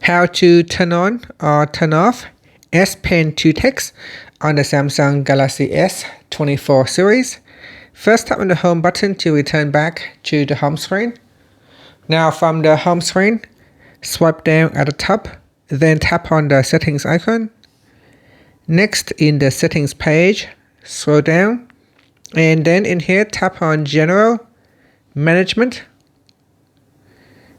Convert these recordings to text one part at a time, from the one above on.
How to turn on or turn off S Pen to text on the Samsung Galaxy S24 series. First, tap on the home button to return back to the home screen. Now from the home screen, swipe down at the top, then tap on the settings icon. Next, in the settings page, scroll down, and then in here tap on General, Management.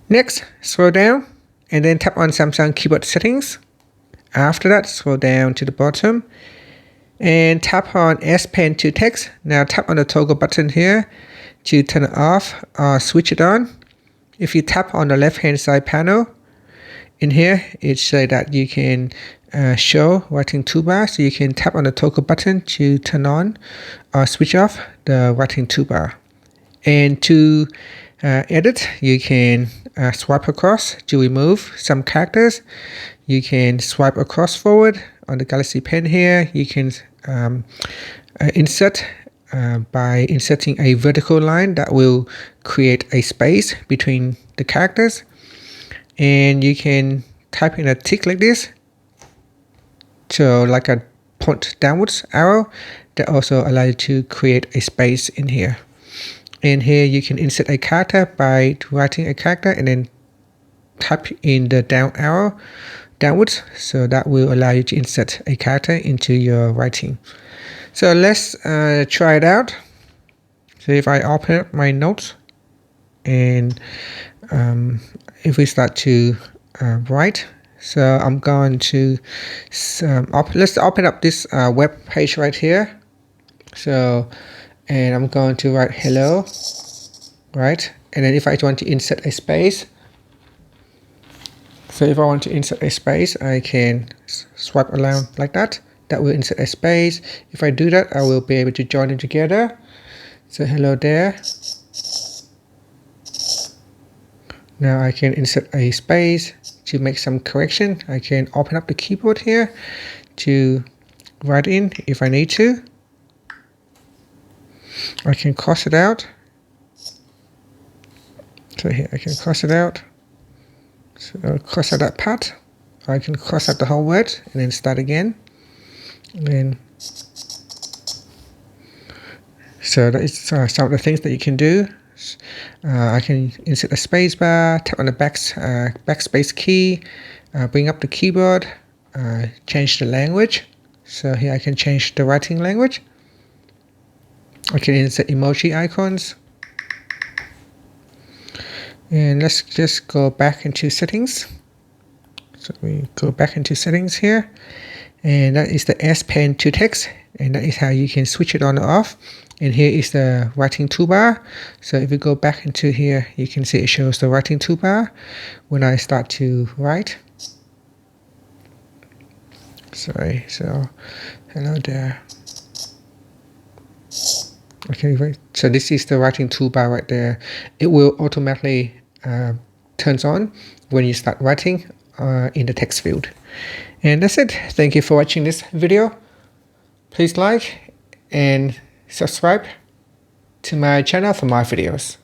Next, scroll down and then tap on Samsung keyboard settings. After that, scroll down to the bottom and tap on S Pen to text. Now tap on the toggle button here to turn it off or switch it on. If you tap on the left hand side panel, in here it says that you can show writing toolbar, so you can tap on the toggle button to turn on or switch off the writing toolbar. And to edit, you can swipe across to remove some characters. You can swipe across forward on the Galaxy Pen here. You can insert by inserting a vertical line that will create a space between the characters. And you can type in a tick like this, so like a point downwards arrow that also allows you to create a space in here. And here you can insert a character by writing a character and then type in the down arrow downwards, so that will allow you to insert a character into your writing. So let's try it out. So if I open up my notes and if we start to write, so I'm going to let's open up this web page right here. So and I'm going to write hello, right? And then if I want to insert a space, so if I want to insert a space, I can swipe around like that. That will insert a space. If I do that, I will be able to join them together. So hello there. Now I can insert a space to make some correction. I can open up the keyboard here to write in if I need to. I can cross it out. So here I can cross it out. So I'll cross out that part. I can cross out the whole word and then start again. And then, so that is some of the things that you can do. I can insert a space bar, tap on the backspace key, bring up the keyboard, change the language. So here I can change the writing language. I can insert emoji icons. And let's just go back into settings. So we go back into settings here. And that is the S Pen to text. And that is how you can switch it on or off. And here is the writing toolbar. So if you go back into here, you can see it shows the writing toolbar when I start to write. Sorry, so hello there. Okay, right. So this is the writing toolbar right there. It will automatically turns on when you start writing in the text field. And that's it. Thank you for watching this video. Please like and subscribe to my channel for more videos.